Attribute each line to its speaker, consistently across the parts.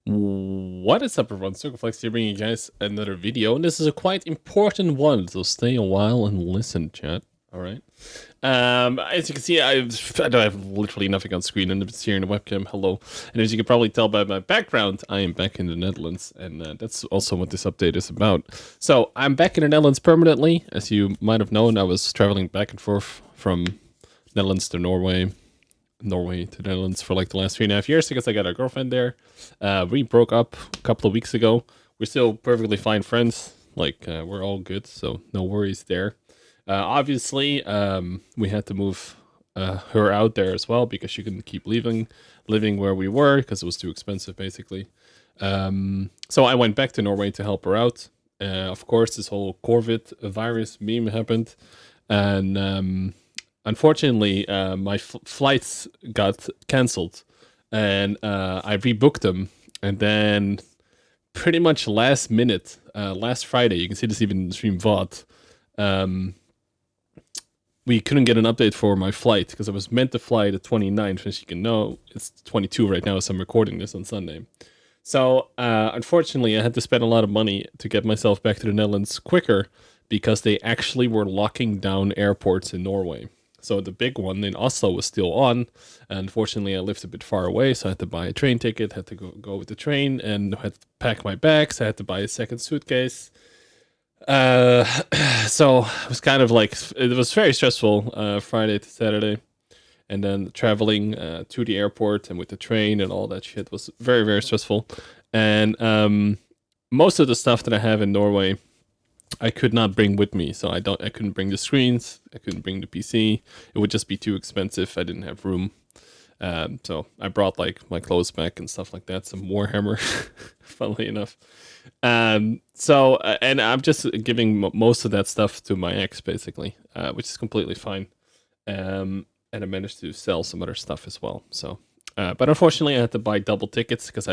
Speaker 1: What is up, everyone? Circon here, bringing you guys another video, and this is a quite important one, so stay a while and listen, chat. All right. As you can see, I have literally nothing on screen, and it's here in the webcam. Hello, and as you can probably tell by my background, I am back in the Netherlands, and that's also what this update is about. So I'm back in the Netherlands permanently. As you might have known, I was traveling back and forth from Netherlands to Norway to the Netherlands for like the last 3.5 years because I got a girlfriend there. We broke up a couple of weeks ago. We're still perfectly fine friends. Like we're all good, so no worries there. Obviously, we had to move her out there as well because she couldn't keep living where we were because it was too expensive, basically. So I went back to Norway to help her out. Of course, this whole COVID virus meme happened, and unfortunately, my flights got cancelled, and I rebooked them. And then, pretty much last minute, last Friday, you can see this even in the stream VOD. We couldn't get an update for my flight because I was meant to fly the 29th. As you can know, it's 22 right now, so I'm recording this on Sunday. So, unfortunately, I had to spend a lot of money to get myself back to the Netherlands quicker because they actually were locking down airports in Norway. So the big one in Oslo was still on. Unfortunately, I lived a bit far away, so I had to buy a train ticket, had to go with the train, and had to pack my bags. I had to buy a second suitcase. Uh, so it was kind of like, it was very stressful, Friday to Saturday. And then traveling to the airport and with the train and all that shit was very, very stressful. And most of the stuff that I have in Norway, I could not bring with me. So I couldn't bring the screens. I couldn't bring the PC. It would just be too expensive. I didn't have room. So I brought like my clothes back and stuff like that. Some Warhammer, funnily enough. And I'm just giving most of that stuff to my ex, basically, which is completely fine. And I managed to sell some other stuff as well. So, but unfortunately, I had to buy double tickets because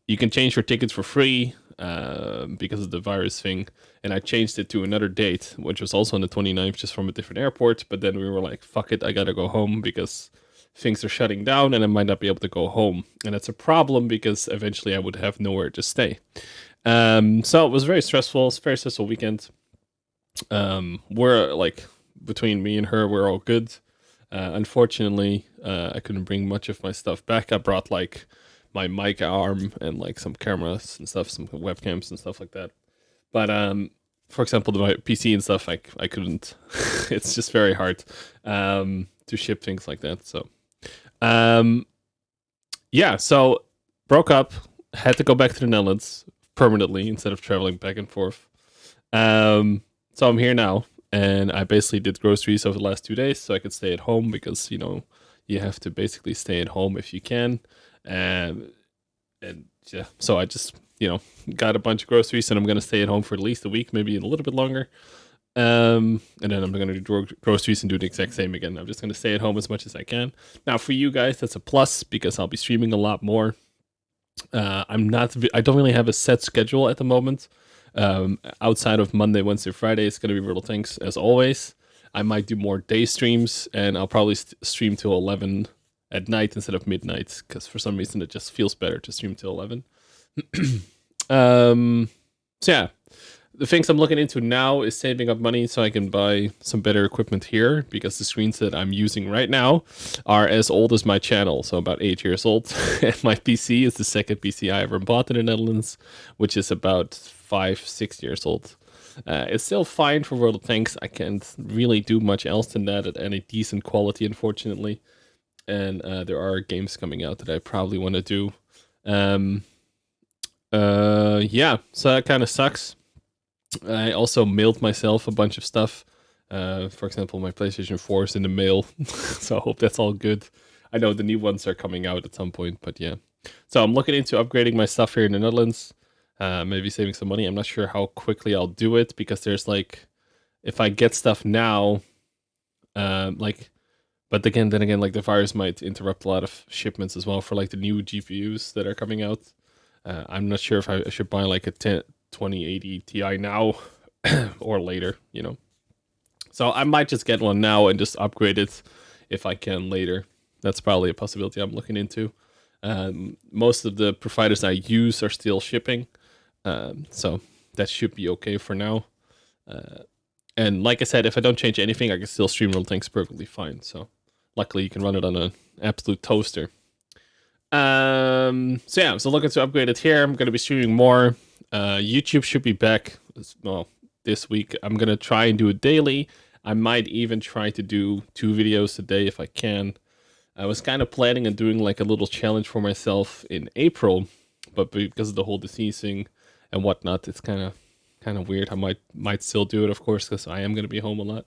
Speaker 1: you can change your tickets for free because of the virus thing, and I changed it to another date, which was also on the 29th, just from a different airport. But then we were like, "Fuck it, I gotta go home because things are shutting down, and I might not be able to go home." And that's a problem because eventually I would have nowhere to stay. So it was very stressful. It's a very stressful weekend. We're like, between me and her, we're all good. Unfortunately, I couldn't bring much of my stuff back. I brought like my mic arm and like some cameras and stuff, some webcams and stuff like that. But for example, my PC and stuff, I couldn't. It's just very hard to ship things like that. So um, yeah, so broke up, had to go back to the Netherlands permanently instead of traveling back and forth. So I'm here now, and I basically did groceries over the last 2 days so I could stay at home because you have to basically stay at home if you can. And yeah, so I just got a bunch of groceries, and I'm gonna stay at home for at least a week, maybe a little bit longer. And then I'm gonna do groceries and do the exact same again. I'm just gonna stay at home as much as I can. Now, for you guys, that's a plus because I'll be streaming a lot more. I don't really have a set schedule at the moment. Outside of Monday, Wednesday, Friday, it's gonna be Riddle Tanks as always. I might do more day streams, and I'll probably stream till 11 at night instead of midnight because for some reason it just feels better to stream till 11. So yeah, the things I'm looking into now is saving up money so I can buy some better equipment here because the screens that I'm using right now are as old as my channel, so about 8 years old. And my PC is the second PC I ever bought in the Netherlands, which is about 5-6 years old. It's still fine for World of Tanks. I can't really do much else than that at any decent quality, unfortunately. And there are games coming out that I probably want to do. Yeah, so that kind of sucks. I also mailed myself a bunch of stuff. For example, my PlayStation 4 is in the mail, so I hope that's all good. I know the new ones are coming out at some point, but yeah. So I'm looking into upgrading my stuff here in the Netherlands. Maybe saving some money. I'm not sure how quickly I'll do it because there's like, if I get stuff now, but then again, like the virus might interrupt a lot of shipments as well for like the new GPUs that are coming out. I'm not sure if I should buy like a 2080 Ti now or later, So I might just get one now and just upgrade it if I can later. That's probably a possibility I'm looking into. Most of the providers I use are still shipping, so that should be okay for now. And like I said, if I don't change anything, I can still stream World Tanks perfectly fine. So luckily, you can run it on an absolute toaster. So yeah, so looking to upgrade it here. I'm going to be streaming more. YouTube should be back, well, this week. I'm going to try and do it daily. I might even try to do 2 videos a day if I can. I was kind of planning on doing like a little challenge for myself in April, but because of the whole disease thing and whatnot, it's kind of weird. I might still do it, of course, because I am going to be home a lot.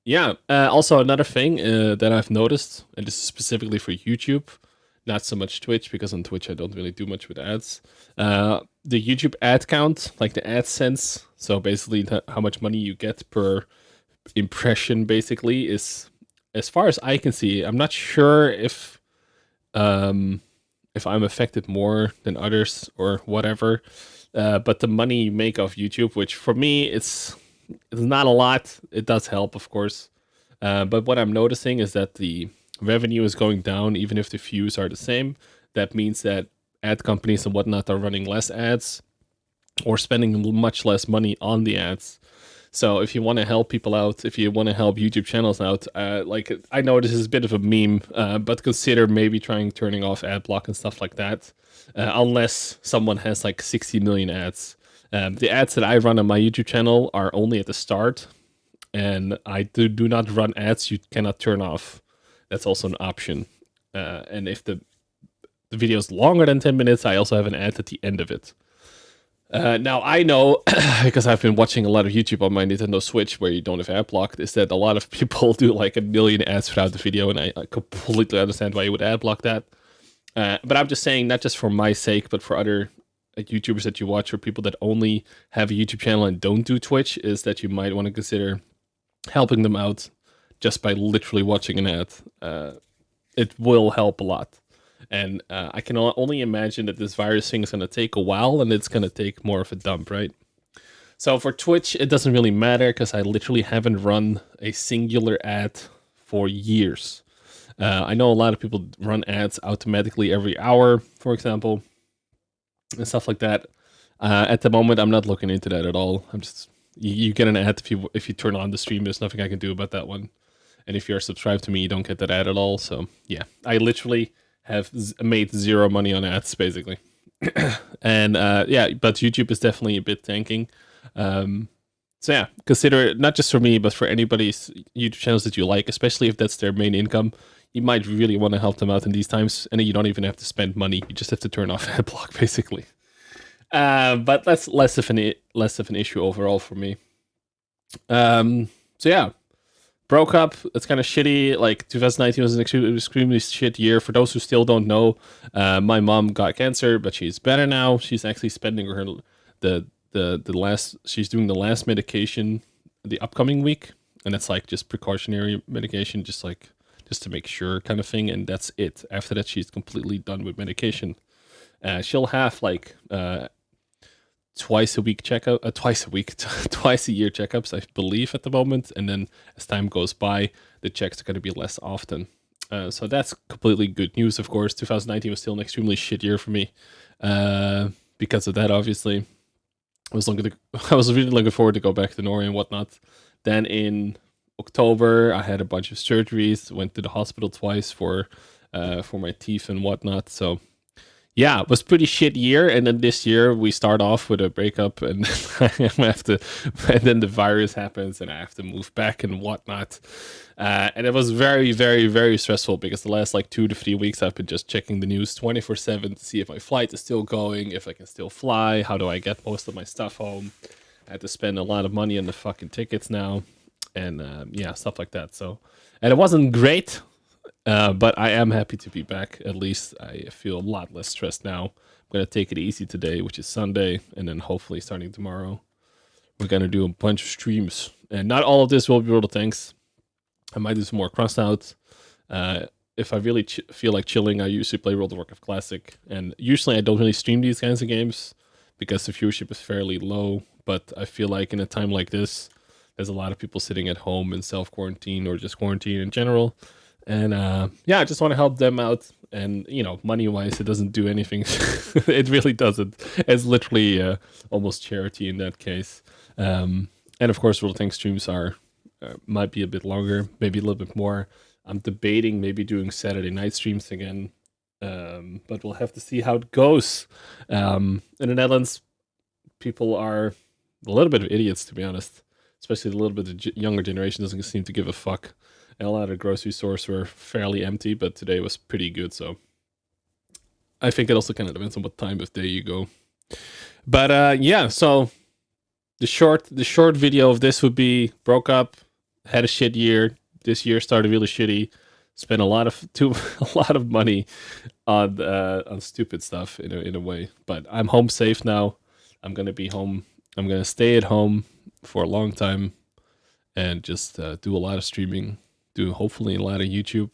Speaker 1: Yeah. Also, another thing that I've noticed, and this is specifically for YouTube, not so much Twitch, because on Twitch I don't really do much with ads. The YouTube ad count, like the AdSense, so basically how much money you get per impression, basically, is, as far as I can see, I'm not sure if I'm affected more than others or whatever. But the money you make off YouTube, which for me it's not a lot. It does help, of course. But what I'm noticing is that the revenue is going down, even if the views are the same. That means that ad companies and whatnot are running less ads or spending much less money on the ads. So if you want to help people out, if you want to help YouTube channels out, like I know this is a bit of a meme, but consider maybe turning off ad block and stuff like that, unless someone has like 60 million ads. The ads that I run on my YouTube channel are only at the start, and I do not run ads you cannot turn off. That's also an option. And if the video is longer than 10 minutes, I also have an ad at the end of it. Now, I know, because I've been watching a lot of YouTube on my Nintendo Switch where you don't have ad block, is that a lot of people do like a million ads throughout the video, and I completely understand why you would ad block that. But I'm just saying, not just for my sake, but for other YouTubers that you watch, or people that only have a YouTube channel and don't do Twitch, is that you might want to consider helping them out just by literally watching an ad. It will help a lot. And I can only imagine that this virus thing is going to take a while, and it's going to take more of a dump, right? So for Twitch, it doesn't really matter, because I literally haven't run a singular ad for years. I know a lot of people run ads automatically every hour, for example, and stuff like that. At the moment, I'm not looking into that at all. I'm just, you get an ad if you turn on the stream. There's nothing I can do about that one. And if you're subscribed to me, you don't get that ad at all. So yeah, I literally have made zero money on ads, basically. And yeah, but YouTube is definitely a bit tanking. So yeah, consider it, not just for me, but for anybody's YouTube channels that you like, especially if that's their main income. You might really want to help them out in these times, and you don't even have to spend money. You just have to turn off ad block, basically. But that's less of an issue overall for me. So yeah, broke up. It's kind of shitty. Like 2019 was an extremely shit year. For those who still don't know, my mom got cancer, but she's better now. She's actually spending her she's doing the last medication the upcoming week, and it's like just precautionary medication, just to make sure kind of thing, and that's it. After that, she's completely done with medication. She'll have like twice a year checkups, I believe, at the moment, and then as time goes by, the checks are going to be less often. So that's completely good news, of course. 2019 was still an extremely shit year for me because of that, obviously. I was really looking forward to go back to Norway and whatnot. Then in October, I had a bunch of surgeries, went to the hospital twice for my teeth and whatnot. So yeah, it was a pretty shit year. And then this year we start off with a breakup, and and then the virus happens, and I have to move back and whatnot. And it was very, very, very stressful, because the last like 2 to 3 weeks I've been just checking the news 24/7 to see if my flight is still going, if I can still fly, how do I get most of my stuff home. I had to spend a lot of money on the fucking tickets now, and yeah, stuff like that. So, and it wasn't great. But I am happy to be back. At least I feel a lot less stressed now. I'm going to take it easy today, which is Sunday, and then hopefully starting tomorrow, we're going to do a bunch of streams. And not all of this will be World of Tanks. I might do some more crossouts. If I really feel like chilling, I usually play World of Warcraft Classic. And usually I don't really stream these kinds of games because the viewership is fairly low. But I feel like in a time like this, there's a lot of people sitting at home in self-quarantine or just quarantine in general. And yeah, I just want to help them out. And you know, money wise, it doesn't do anything. It really doesn't. It's literally almost charity in that case. And of course, World Tank streams are might be a bit longer, maybe a little bit more. I'm debating maybe doing Saturday night streams again, but we'll have to see how it goes. In the Netherlands, people are a little bit of idiots, to be honest. Especially a little bit of younger generation doesn't seem to give a fuck. And a lot of grocery stores were fairly empty, but today was pretty good. So I think it also kind of depends on what time of day you go. But yeah, so the short video of this would be broke up, had a shit year. This year started really shitty. Spent a lot of money on stupid stuff in a way. But I'm home safe now. I'm gonna be home. I'm gonna stay at home for a long time and just do a lot of streaming. Do hopefully a lot of YouTube,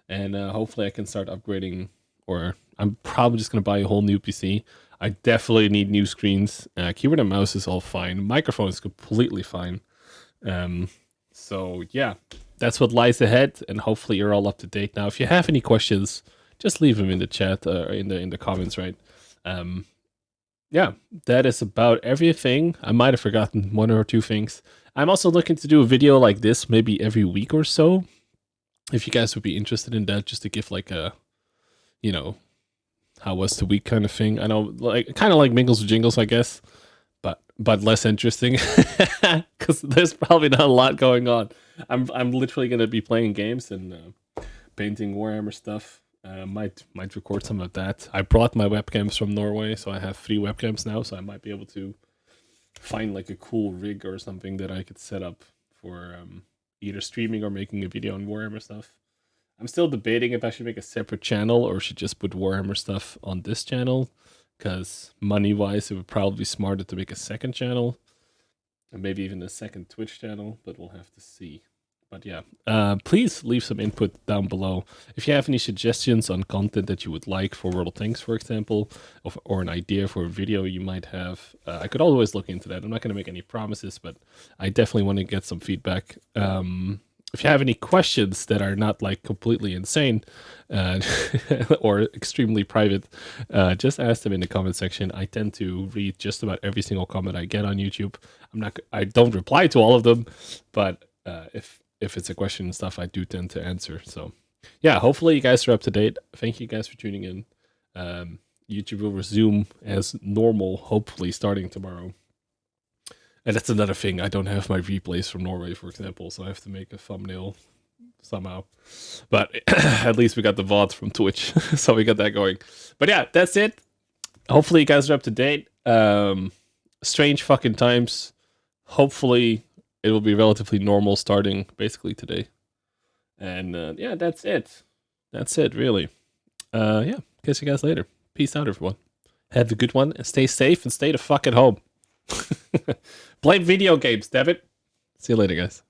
Speaker 1: and hopefully I can start upgrading. Or I'm probably just gonna buy a whole new PC. I definitely need new screens. Keyboard and mouse is all fine. Microphone is completely fine. So yeah, that's what lies ahead, and hopefully you're all up to date now. If you have any questions, just leave them in the chat or in the comments, right? Yeah, that is about everything. I might have forgotten one or two things. I'm also looking to do a video like this maybe every week or so. If you guys would be interested in that, just to give like a, you know, how was the week kind of thing. I know, like kind of like Mingles with Jingles, I guess, but less interesting because there's probably not a lot going on. I'm literally gonna be playing games and painting Warhammer stuff. Might record some of that. I brought my webcams from Norway, so I have 3 webcams now. So I might be able to find like a cool rig or something that I could set up for either streaming or making a video on Warhammer stuff. I'm still debating if I should make a separate channel or should just put Warhammer stuff on this channel, because money-wise, it would probably be smarter to make a second channel, and maybe even a second Twitch channel, but we'll have to see. But yeah, please leave some input down below. If you have any suggestions on content that you would like for World of Tanks, for example, or an idea for a video you might have, I could always look into that. I'm not going to make any promises, but I definitely want to get some feedback. If you have any questions that are not like completely insane or extremely private, just ask them in the comment section. I tend to read just about every single comment I get on YouTube. I don't reply to all of them, but if it's a question and stuff, I do tend to answer. So yeah, hopefully you guys are up to date. Thank you guys for tuning in. YouTube will resume as normal, hopefully starting tomorrow. And that's another thing. I don't have my replays from Norway, for example, so I have to make a thumbnail somehow. But at least we got the VODs from Twitch, so we got that going. But yeah, that's it. Hopefully you guys are up to date. Strange fucking times. Hopefully it will be relatively normal starting basically today. And yeah, that's it. That's it, really. Yeah, catch you guys later. Peace out, everyone. Have a good one, and stay safe, and stay the fuck at home. Play video games, damn it. See you later, guys.